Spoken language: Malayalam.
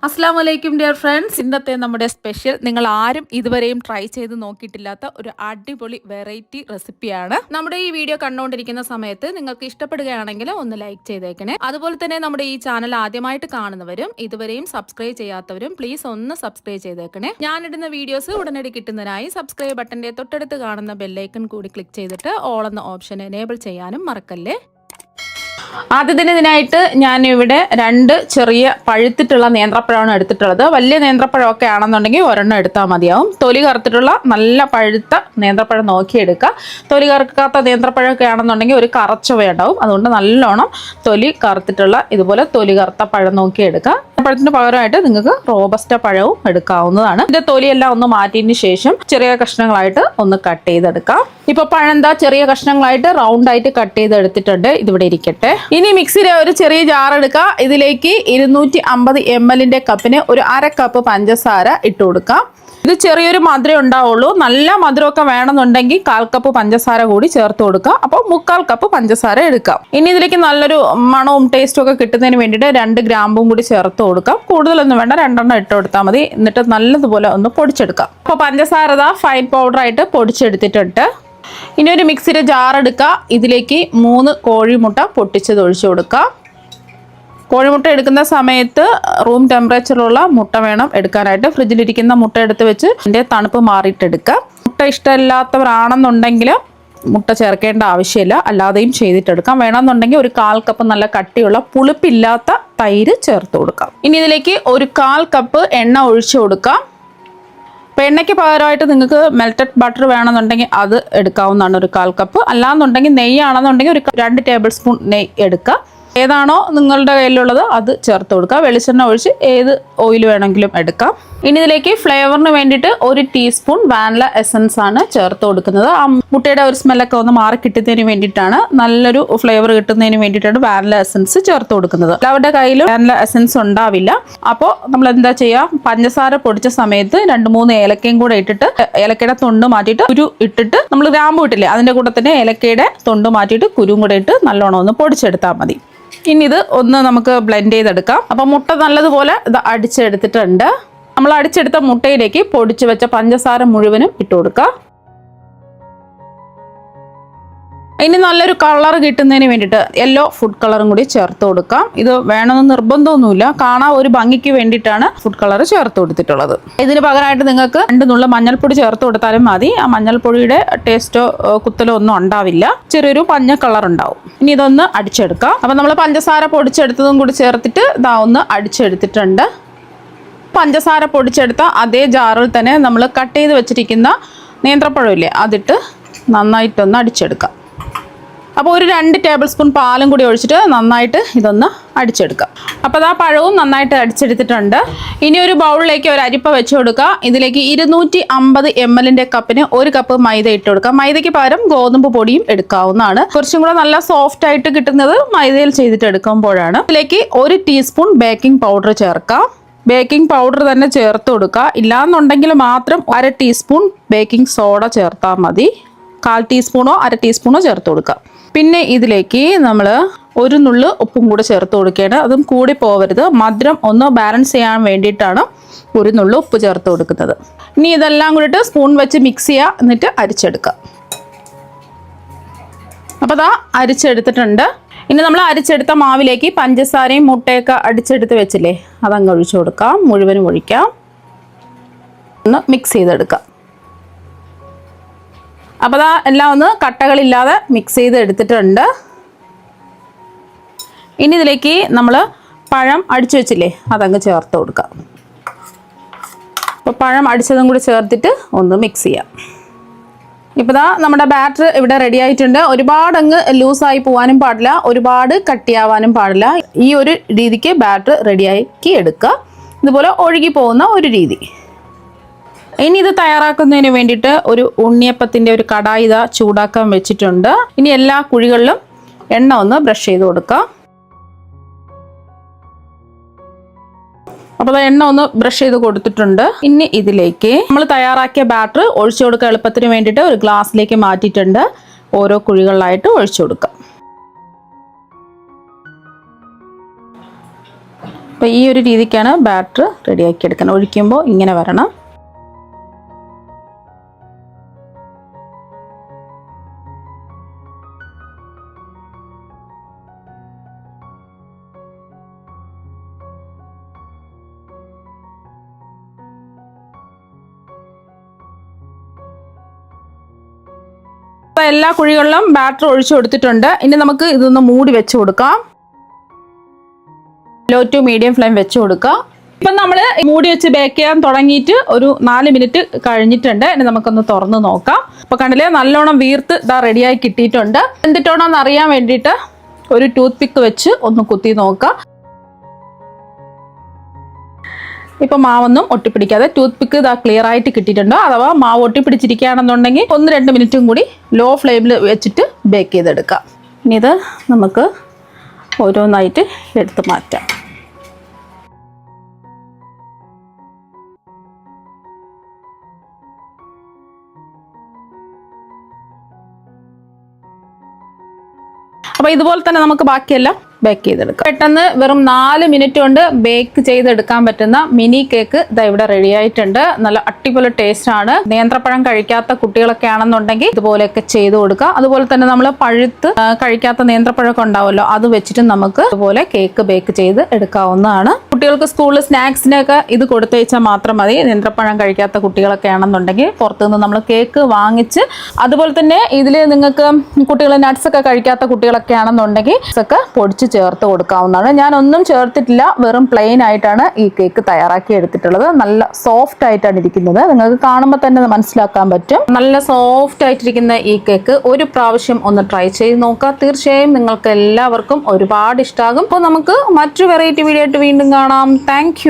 അസ്സാം വലൈക്കും ഡിയർ ഫ്രണ്ട്സ്. ഇന്നത്തെ നമ്മുടെ സ്പെഷ്യൽ നിങ്ങൾ ആരും ഇതുവരെയും ട്രൈ ചെയ്ത് നോക്കിയിട്ടില്ലാത്ത ഒരു അടിപൊളി വെറൈറ്റി റെസിപ്പിയാണ്. നമ്മുടെ ഈ വീഡിയോ കണ്ടുകൊണ്ടിരിക്കുന്ന സമയത്ത് നിങ്ങൾക്ക് ഇഷ്ടപ്പെടുകയാണെങ്കിൽ ഒന്ന് ലൈക്ക് ചെയ്തേക്കണേ. അതുപോലെ തന്നെ നമ്മുടെ ഈ ചാനൽ ആദ്യമായിട്ട് കാണുന്നവരും ഇതുവരെയും സബ്സ്ക്രൈബ് ചെയ്യാത്തവരും പ്ലീസ് ഒന്ന് സബ്സ്ക്രൈബ് ചെയ്തേക്കണേ. ഞാനിടുന്ന വീഡിയോസ് ഉടനടി കിട്ടുന്നതിനായി സബ്സ്ക്രൈബ് ബട്ടന്റെ തൊട്ടടുത്ത് കാണുന്ന ബെല്ലൈക്കൺ കൂടി ക്ലിക്ക് ചെയ്തിട്ട് ഓൾ എന്ന ഓപ്ഷൻ എനേബിൾ ചെയ്യാനും മറക്കല്ലേ. ആദ്യത്തിനായിട്ട് ഞാൻ ഇവിടെ 2 ചെറിയ പഴുത്തിട്ടുള്ള നേന്ത്രപ്പഴമാണ് എടുത്തിട്ടുള്ളത്. വലിയ നേന്ത്രപ്പഴമൊക്കെ ആണെന്നുണ്ടെങ്കിൽ ഒരെണ്ണം എടുത്താൽ മതിയാവും. തൊലി കറുത്തിട്ടുള്ള നല്ല പഴുത്ത നേന്ത്രപ്പഴം നോക്കിയെടുക്കുക. തൊലി കറുക്കാത്ത നേന്ത്രപ്പഴമൊക്കെ ആണെന്നുണ്ടെങ്കിൽ ഒരു കറച്ചവയുണ്ടാവും. അതുകൊണ്ട് നല്ലോണം തൊലി കറുത്തിട്ടുള്ള ഇതുപോലെ തൊലി കറുത്ത പഴം നോക്കിയെടുക്കുക. പഴത്തിന് പകരമായിട്ട് നിങ്ങൾക്ക് റോബസ്റ്റ പഴവും എടുക്കാവുന്നതാണ്. ഇതിന്റെ തൊലിയെല്ലാം ഒന്ന് മാറ്റിയതിന് ശേഷം ചെറിയ കഷ്ണങ്ങളായിട്ട് ഒന്ന് കട്ട് ചെയ്തെടുക്കാം. ഇപ്പൊ പഴം ചെറിയ കഷ്ണങ്ങളായിട്ട് റൗണ്ട് ആയിട്ട് കട്ട് ചെയ്തെടുത്തിട്ടുണ്ട്. ഇതിവിടെ ഇരിക്കട്ടെ. ഇനി മിക്സിയിലെ ഒരു ചെറിയ ജാർ എടുക്കുക. ഇതിലേക്ക് 250 ml കപ്പിന് ഒരു 1/2 കപ്പ് പഞ്ചസാര ഇട്ട് കൊടുക്കാം. ഇത് ചെറിയൊരു മധുരം ഉണ്ടാവുള്ളൂ. നല്ല മധുരമൊക്കെ വേണമെന്നുണ്ടെങ്കിൽ 1/4 കപ്പ് പഞ്ചസാര കൂടി ചേർത്ത് കൊടുക്കുക. അപ്പോൾ 3/4 കപ്പ് പഞ്ചസാര എടുക്കാം. ഇനി ഇതിലേക്ക് നല്ലൊരു മണവും ടേസ്റ്റും ഒക്കെ കിട്ടുന്നതിന് വേണ്ടിയിട്ട് 2 ഗ്രാമ്പും കൂടി ചേർത്ത് കൊടുക്കാം. കൂടുതലൊന്നും വേണ്ട, 2 ഇട്ട് കൊടുത്താൽ മതി. എന്നിട്ട് നല്ലതുപോലെ ഒന്ന് പൊടിച്ചെടുക്കാം. അപ്പോൾ പഞ്ചസാര ഫൈൻ പൗഡറായിട്ട് പൊടിച്ചെടുത്തിട്ടുണ്ട്. ഇനി ഒരു മിക്സിയുടെ ജാർ എടുക്കുക. ഇതിലേക്ക് 3 കോഴിമുട്ട പൊട്ടിച്ചത് ഒഴിച്ചു കൊടുക്കുക. കോഴിമുട്ട എടുക്കുന്ന സമയത്ത് റൂം ടെമ്പറേച്ചറിലുള്ള മുട്ട വേണം എടുക്കാനായിട്ട്. ഫ്രിഡ്ജിലിരിക്കുന്ന മുട്ട എടുത്ത് വെച്ച് അതിൻ്റെ തണുപ്പ് മാറിയിട്ടെടുക്കുക. മുട്ട ഇഷ്ടമില്ലാത്തവരാണെന്നുണ്ടെങ്കിൽ മുട്ട ചേർക്കേണ്ട ആവശ്യമില്ല, അല്ലാതെയും ചെയ്തിട്ടെടുക്കാം. വേണമെന്നുണ്ടെങ്കിൽ ഒരു 1/4 കപ്പ് നല്ല കട്ടിയുള്ള പുളിപ്പില്ലാത്ത തൈര് ചേർത്ത് കൊടുക്കാം. ഇനി ഇതിലേക്ക് ഒരു 1/4 കപ്പ് എണ്ണ ഒഴിച്ചു കൊടുക്കാം. അപ്പോൾ എണ്ണയ്ക്ക് പകരമായിട്ട് നിങ്ങൾക്ക് മെൽറ്റഡ് ബട്ടർ വേണമെന്നുണ്ടെങ്കിൽ അത് എടുക്കാവുന്നതാണ്, ഒരു 1/4 കപ്പ്. അല്ലാന്നുണ്ടെങ്കിൽ നെയ്യാണെന്നുണ്ടെങ്കിൽ ഒരു 2 ടേബിൾ സ്പൂൺ നെയ്യ് എടുക്കുക. ഏതാണോ നിങ്ങളുടെ കയ്യിലുള്ളത് അത് ചേർത്ത് കൊടുക്കുക. വെളിച്ചെണ്ണ ഒഴിച്ച് ഏത് ഓയിൽ വേണമെങ്കിലും എടുക്കാം. ഇനി ഇതിലേക്ക് ഫ്ലേവറിന് വേണ്ടിയിട്ട് 1 ടീസ്പൂൺ വാനില എസൻസ് ആണ് ചേർത്ത് കൊടുക്കുന്നത്. ആ മുട്ടയുടെ ഒരു സ്മെല്ലൊക്കെ ഒന്ന് മാറി കിട്ടുന്നതിന് വേണ്ടിയിട്ടാണ്, നല്ലൊരു ഫ്ലേവർ കിട്ടുന്നതിന് വേണ്ടിയിട്ടാണ് വാനില എസൻസ് ചേർത്ത് കൊടുക്കുന്നത്. എല്ലാവരുടെ കയ്യിലും വാനില എസൻസ് ഉണ്ടാവില്ല. അപ്പോൾ നമ്മൾ എന്താ ചെയ്യുക, പഞ്ചസാര പൊടിച്ച സമയത്ത് 2-3 ഏലക്കയും കൂടെ ഇട്ടിട്ട് ഏലക്കയുടെ തൊണ്ട് മാറ്റിയിട്ട് കുരു ഇട്ടിട്ട് നമ്മൾ ഗ്രാമ്പു ഇട്ടില്ലേ അതിൻ്റെ കൂടെ തന്നെ ഏലക്കയുടെ തൊണ്ട് മാറ്റിയിട്ട് കുരുവും കൂടെ ഇട്ട് നല്ലോണം ഒന്ന് പൊടിച്ചെടുത്താൽ മതി. ഇനി ഇത് ഒന്ന് നമുക്ക് ബ്ലെൻഡ് ചെയ്തെടുക്കാം. അപ്പം മുട്ട നല്ലതുപോലെ ഇത് അടിച്ചെടുത്തിട്ടുണ്ട്. നമ്മൾ അടിച്ചെടുത്ത മുട്ടയിലേക്ക് പൊടിച്ചു വെച്ച പഞ്ചസാര മുഴുവനും ഇട്ട് കൊടുക്കുക. ഇനി നല്ലൊരു കളർ കിട്ടുന്നതിന് വേണ്ടിയിട്ട് യെല്ലോ ഫുഡ് കളറും കൂടി ചേർത്ത് കൊടുക്കാം. ഇത് വേണമെന്ന് നിർബന്ധമൊന്നുമില്ല, കാണാൻ ഒരു ഭംഗിക്ക് വേണ്ടിയിട്ടാണ് ഫുഡ് കളർ ചേർത്ത് കൊടുത്തിട്ടുള്ളത്. ഇതിന് പകരമായിട്ട് നിങ്ങൾക്ക് 2 നുള്ള മഞ്ഞൾപ്പൊടി ചേർത്ത് കൊടുത്താലും മതി. ആ മഞ്ഞൾപ്പൊടിയുടെ ടേസ്റ്റോ കുത്തലോ ഒന്നും ഉണ്ടാവില്ല, ചെറിയൊരു മഞ്ഞ കളർ ഉണ്ടാവും. ഇനി ഇതൊന്ന് അടിച്ചെടുക്കാം. അപ്പം നമ്മൾ പഞ്ചസാര പൊടിച്ചെടുത്തതും കൂടി ചേർത്തിട്ട് ഇതാ ഒന്ന് അടിച്ചെടുത്തിട്ടുണ്ട്. പഞ്ചസാര പൊടിച്ചെടുത്ത അതേ ജാറിൽ തന്നെ നമ്മൾ കട്ട് ചെയ്ത് വെച്ചിരിക്കുന്ന നേന്ത്രപ്പഴമില്ലേ അതിട്ട് നന്നായിട്ടൊന്ന് അടിച്ചെടുക്കാം. അപ്പോൾ ഒരു 2 ടേബിൾ സ്പൂൺ പാലും കൂടി ഒഴിച്ചിട്ട് നന്നായിട്ട് ഇതൊന്ന് അടിച്ചെടുക്കാം. അപ്പോൾ ആ പഴവും നന്നായിട്ട് അടിച്ചെടുത്തിട്ടുണ്ട്. ഇനി ഒരു ബൗളിലേക്ക് ഒരു അരിപ്പ വെച്ച് കൊടുക്കുക. ഇതിലേക്ക് 250 ml കപ്പിന് 1 കപ്പ് മൈദ ഇട്ട് കൊടുക്കാം. മൈദയ്ക്ക് പകരം ഗോതമ്പ് പൊടിയും എടുക്കാവുന്നതാണ്. കുറച്ചും കൂടെ നല്ല സോഫ്റ്റ് ആയിട്ട് കിട്ടുന്നത് മൈദയിൽ ചെയ്തിട്ട് എടുക്കുമ്പോഴാണ്. ഇതിലേക്ക് 1 ടീസ്പൂൺ ബേക്കിംഗ് പൗഡർ ചേർക്കാം. ബേക്കിംഗ് പൗഡർ തന്നെ ചേർത്ത് കൊടുക്കുക. ഇല്ലാന്നുണ്ടെങ്കിൽ മാത്രം 1/2 ടീസ്പൂൺ ബേക്കിംഗ് സോഡ ചേർത്താൽ മതി. 1/4 ടീസ്പൂണോ 1/2 ടീസ്പൂണോ ചേർത്ത് കൊടുക്കുക. പിന്നെ ഇതിലേക്ക് നമ്മൾ 1 നുള്ള് ഉപ്പും കൂടെ ചേർത്ത് കൊടുക്കുകയാണ്. അതും കൂടി പോവരുത്, മധുരം ഒന്ന് ബാലൻസ് ചെയ്യാൻ വേണ്ടിയിട്ടാണ് 1 നുള്ള് ഉപ്പ് ചേർത്ത് കൊടുക്കുന്നത്. ഇനി ഇതെല്ലാം കൂടിയിട്ട് സ്പൂൺ വെച്ച് മിക്സ് ചെയ്യുക, എന്നിട്ട് അരിച്ചെടുക്കുക. അപ്പോൾ അതാ അരിച്ചെടുത്തിട്ടുണ്ട്. ഇനി നമ്മൾ അരിച്ചെടുത്ത മാവിലേക്ക് പഞ്ചസാരയും മുട്ടയൊക്കെ അടിച്ചെടുത്ത് വെച്ചില്ലേ അതങ്ങ് ഒഴിച്ചു കൊടുക്കാം. മുഴുവനും ഒഴിക്കാം. ഒന്ന് മിക്സ് ചെയ്തെടുക്കാം. അപ്പോൾ അതാ എല്ലാം ഒന്ന് കട്ടകളില്ലാതെ മിക്സ് ചെയ്ത് എടുത്തിട്ടുണ്ട്. ഇനി ഇതിലേക്ക് നമ്മൾ പഴം അടിച്ചു വെച്ചില്ലേ അതങ്ങ് ചേർത്ത് കൊടുക്കാം. അപ്പോൾ പഴം അടിച്ചതും കൂടി ചേർത്തിട്ട് ഒന്ന് മിക്സ് ചെയ്യാം. ഇപ്പോൾ ദാ നമ്മുടെ ബാറ്റർ ഇവിടെ റെഡി ആയിട്ടുണ്ട്. ഒരുപാട് അങ്ങ് ലൂസായി പോകാനും പാടില്ല, ഒരുപാട് കട്ടിയാവാനും പാടില്ല. ഈ ഒരു രീതിക്ക് ബാറ്റർ റെഡിയാക്കി എടുക്കുക. ഇതുപോലെ ഒഴുകി പോകുന്ന ഒരു രീതി. ഇനി ഇത് തയ്യാറാക്കുന്നതിന് വേണ്ടിയിട്ട് ഒരു ഉണ്ണിയപ്പത്തിൻ്റെ ഒരു കടായി ഇതാ ചൂടാക്കാൻ വെച്ചിട്ടുണ്ട്. ഇനി എല്ലാ കുഴികളിലും എണ്ണ ഒന്ന് ബ്രഷ് ചെയ്ത് കൊടുക്കാം. അപ്പോൾ എണ്ണ ഒന്ന് ബ്രഷ് ചെയ്ത് കൊടുത്തിട്ടുണ്ട്. ഇനി ഇതിലേക്ക് നമ്മൾ തയ്യാറാക്കിയ ബാറ്റർ ഒഴിച്ചു കൊടുക്കുക. എളുപ്പത്തിന് വേണ്ടിയിട്ട് ഒരു ഗ്ലാസ്സിലേക്ക് മാറ്റിയിട്ടുണ്ട്. ഓരോ കുഴികളിലായിട്ട് ഒഴിച്ചു കൊടുക്കാം. അപ്പോൾ ഈ ഒരു രീതിക്കാണ് ബാറ്റർ റെഡിയാക്കി എടുക്കുന്നത്. ഒഴിക്കുമ്പോൾ ഇങ്ങനെ വരണം. എല്ലാ കുഴികളിലും ബാറ്റർ ഒഴിച്ചു കൊടുത്തിട്ടുണ്ട്. ഇനി നമുക്ക് ഇതൊന്ന് മൂടി വെച്ച് കൊടുക്കാം. ലോ ടു മീഡിയം ഫ്ലെയിം വെച്ച് കൊടുക്കാം. ഇപ്പം നമ്മൾ മൂടി വെച്ച് ബേക്ക് ചെയ്യാൻ തുടങ്ങിയിട്ട് ഒരു 4 മിനിറ്റ് കഴിഞ്ഞിട്ടുണ്ട്. ഇനി നമുക്കൊന്ന് തുറന്ന് നോക്കാം. അപ്പോൾ കണ്ടില്ലേ, നല്ലോണം വീർത്ത് ഇതാ റെഡിയായി കിട്ടിയിട്ടുണ്ട്. എന്തിട്ടാണോ എന്ന് അറിയാൻ വേണ്ടിയിട്ട് ഒരു ടൂത്ത് പിക്ക് വെച്ച് ഒന്ന് കുത്തി നോക്കാം. ഇപ്പം മാവൊന്നും ഒട്ടിപ്പിടിക്കാതെ ടൂത്ത് പിക്ക് ഇതാ ക്ലിയർ ആയിട്ട് കിട്ടിയിട്ടുണ്ട്. അഥവാ മാവ് ഒട്ടിപ്പിടിച്ചിരിക്കുകയാണെന്നുണ്ടെങ്കിൽ 1-2 മിനിറ്റും കൂടി ലോ ഫ്ലെയിമിൽ വെച്ചിട്ട് ബേക്ക് ചെയ്തെടുക്കാം. ഇനി ഇത് നമുക്ക് ഓരോന്നായിട്ട് എടുത്ത് മാറ്റാം. അപ്പോൾ ഇതുപോലെ തന്നെ നമുക്ക് ബാക്കിയെല്ലാം ബേക്ക് ചെയ്തെടുക്കാം. പെട്ടെന്ന് വെറും 4 മിനിറ്റ് കൊണ്ട് ബേക്ക് ചെയ്തെടുക്കാൻ പറ്റുന്ന മിനി കേക്ക് ഇതാ ഇവിടെ റെഡി ആയിട്ടുണ്ട്. നല്ല അടിപൊളി ടേസ്റ്റ് ആണ്. നേന്ത്രപ്പഴം കഴിക്കാത്ത കുട്ടികളൊക്കെ ആണെന്നുണ്ടെങ്കിൽ ഇതുപോലെയൊക്കെ ചെയ്ത് കൊടുക്കുക. അതുപോലെ തന്നെ നമ്മൾ പഴുത്ത് കഴിക്കാത്ത നേന്ത്രപ്പഴമൊക്കെ ഉണ്ടാവുമല്ലോ, അത് വെച്ചിട്ട് നമുക്ക് ഇതുപോലെ കേക്ക് ബേക്ക് ചെയ്ത് എടുക്കാവുന്നതാണ്. കുട്ടികൾക്ക് സ്കൂളിൽ സ്നാക്സിനൊക്കെ ഇത് കൊടുത്തയച്ചാൽ മാത്രം മതി. നേന്ത്രപ്പഴം കഴിക്കാത്ത കുട്ടികളൊക്കെ ആണെന്നുണ്ടെങ്കിൽ പുറത്തുനിന്ന് നമ്മൾ കേക്ക് വാങ്ങിച്ച്, അതുപോലെ തന്നെ ഇതിൽ നിങ്ങൾക്ക് കുട്ടികൾ നട്ട്സ് ഒക്കെ കഴിക്കാത്ത കുട്ടികളൊക്കെ ആണെന്നുണ്ടെങ്കിൽ ഒക്കെ പൊടിച്ച് ചേർത്ത് കൊടുക്കാവുന്നതാണ്. ഞാനൊന്നും ചേർത്തിട്ടില്ല, വെറും പ്ലെയിൻ ആയിട്ടാണ് ഈ കേക്ക് തയ്യാറാക്കി എടുത്തിട്ടുള്ളത്. നല്ല സോഫ്റ്റ് ആയിട്ടാണ് ഇരിക്കുന്നത്. നിങ്ങൾക്ക് കാണുമ്പോൾ തന്നെ മനസ്സിലാക്കാൻ പറ്റും. നല്ല സോഫ്റ്റ് ആയിട്ടിരിക്കുന്ന ഈ കേക്ക് ഒരു പ്രാവശ്യം ഒന്ന് ട്രൈ ചെയ്ത് നോക്കുക. തീർച്ചയായും നിങ്ങൾക്ക് എല്ലാവർക്കും ഒരുപാട് ഇഷ്ടമാകും. അപ്പോൾ നമുക്ക് മറ്റൊരു വെറൈറ്റി വീഡിയോ ആയിട്ട് വീണ്ടും കാണാം. താങ്ക്